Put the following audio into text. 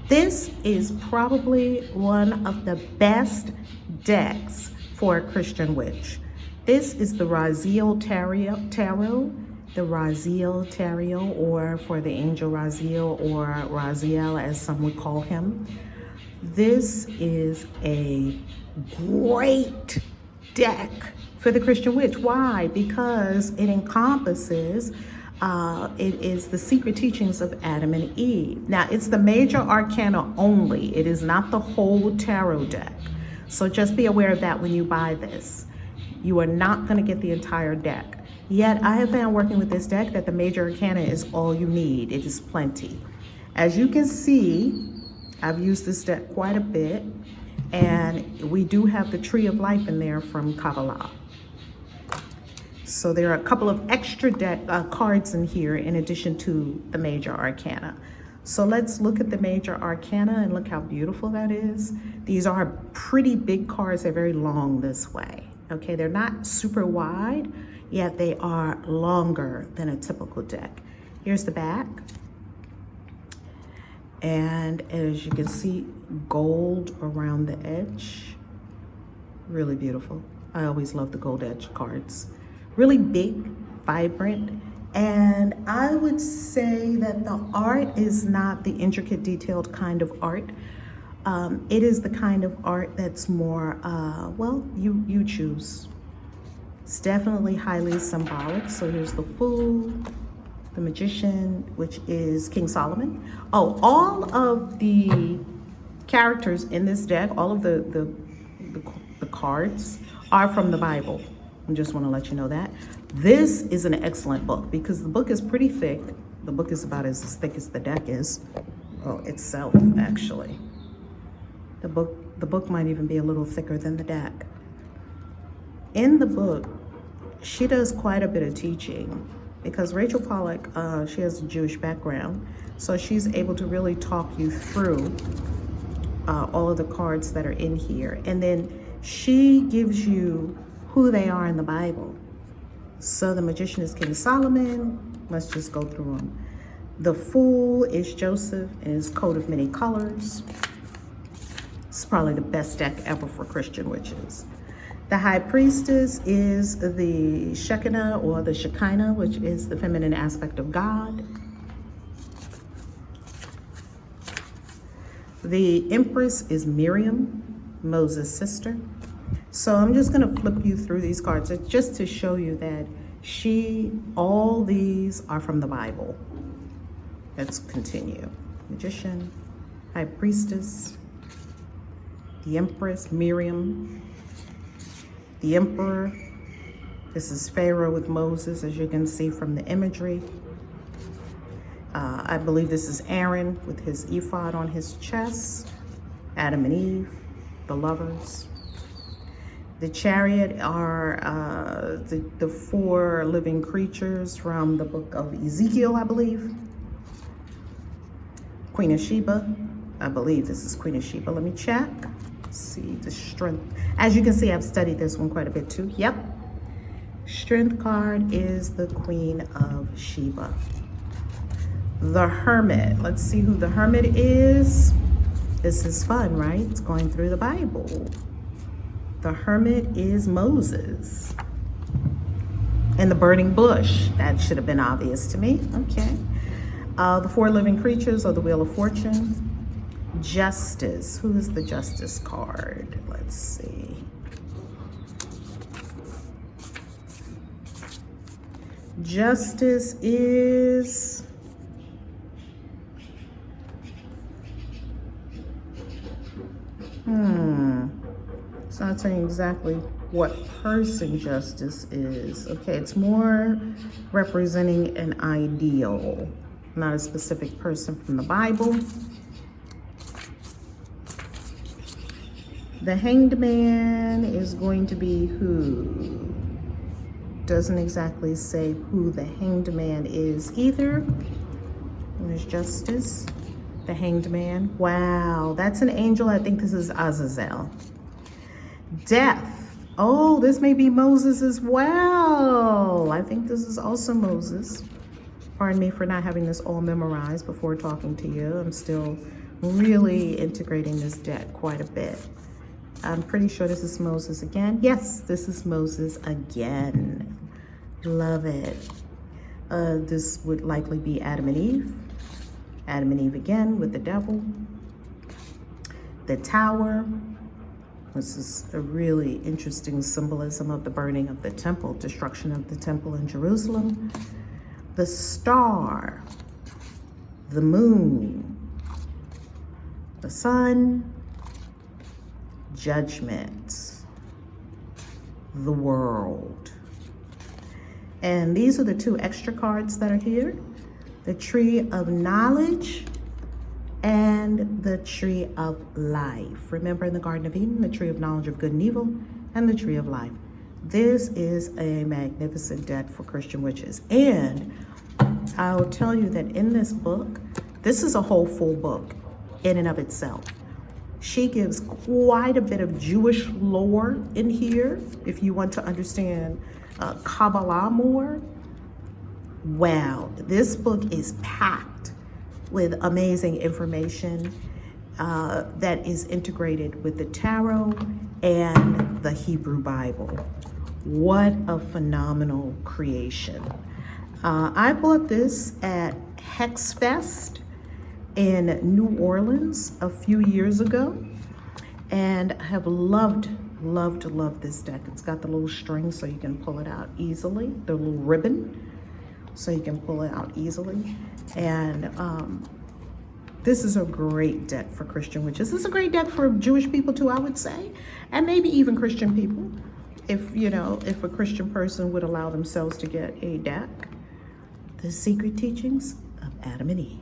This is probably one of the best decks for a Christian witch. This is the Raziel Tarot, the Raziel Tarot, or for the angel Raziel, or Raziel as some would call him. This is a great deck for the Christian witch. Why? Because it encompasses it is the secret teachings of Adam and Eve. Now, it's the major arcana only. It is not the whole tarot deck. So just be aware of that when you buy this. You are not going to get the entire deck. Yet, I have found working with this deck that the major arcana is all you need. It is plenty. As you can see, I've used this deck quite a bit, and we do have the Tree of Life in there from Kabbalah. So there are a couple of extra deck cards in here in addition to the major arcana. So let's look at the major arcana and look how beautiful that is. These are pretty big cards. They're very long this way. Okay, they're not super wide, yet they are longer than a typical deck. Here's the back. And as you can see, gold around the edge. Really beautiful. I always love the gold edge cards. Really big, vibrant, and I would say that the art is not the intricate, detailed kind of art. It is the kind of art that's more, well, you choose. It's definitely highly symbolic. So here's the Fool, the Magician, which is King Solomon. Oh, all of the characters in this deck, all of the cards are from the Bible. I just want to let you know that. This is an excellent book because the book is pretty thick. The book is about as thick as the deck is. Oh, itself, actually. The book might even be a little thicker than the deck. In the book, she does quite a bit of teaching because Rachel Pollack, she has a Jewish background. So she's able to really talk you through all of the cards that are in here. And then she gives you who they are in the Bible. So the Magician is King Solomon. Let's just go through them. The Fool is Joseph and his coat of many colors. It's probably the best deck ever for Christian witches. The High Priestess is the Shekinah or the Shekinah, which is the feminine aspect of God. The Empress is Miriam, Moses' sister. So I'm just going to flip you through these cards just to show you that all these are from the Bible. Let's continue. Magician, High Priestess, the Empress, Miriam, the Emperor. This is Pharaoh with Moses, as you can see from the imagery. I believe this is Aaron with his ephod on his chest. Adam and Eve, the lovers. The Chariot are the four living creatures from the book of Ezekiel, I believe. Queen of Sheba, I believe this is Queen of Sheba. Let me check. Let's see the Strength. As you can see, I've studied this one quite a bit too. Yep. Strength card is the Queen of Sheba. The Hermit. Let's see who the Hermit is. This is fun, right? It's going through the Bible. The Hermit is Moses. And the Burning Bush. That should have been obvious to me. Okay. The four living creatures are the Wheel of Fortune. Justice. Who is the Justice card? Let's see. Justice is... It's not saying exactly what person justice is. Okay, it's more representing an ideal, not a specific person from the Bible. The Hanged Man is going to be who? Doesn't exactly say who the Hanged Man is either. There's Justice, the Hanged Man. Wow, that's an angel. I think this is Azazel. Death. Oh, this may be Moses as well. I think this is also Moses. Pardon me for not having this all memorized before talking to you. I'm still Really integrating this deck quite a bit. I'm pretty sure this is Moses again. Yes, this is Moses again. Love it. This would likely be Adam and Eve. Adam and Eve again with the devil. The tower. This is a really interesting symbolism of the burning of the temple, destruction of the temple in Jerusalem. The star, the moon, the sun, judgment, the world. And these are the two extra cards that are here. The tree of knowledge and the tree of life. Remember in the Garden of Eden, the tree of knowledge of good and evil and the tree of life. This is a magnificent deck for Christian witches. And I'll tell you that in this book, this is a whole full book in and of itself. She gives quite a bit of Jewish lore in here. If you want to understand Kabbalah more, wow, this book is packed with amazing information that is integrated with the tarot and the Hebrew Bible. What a phenomenal creation. I bought this at Hex Fest in New Orleans a few years ago and have loved this deck. It's got the little string so you can pull it out easily, the little ribbon so you can pull it out easily. And this is a great deck for Christian witches. This is a great deck for Jewish people too, I would say, and maybe even Christian people. If, you know, if a Christian person would allow themselves to get a deck. The Secret Teachings of Adam and Eve.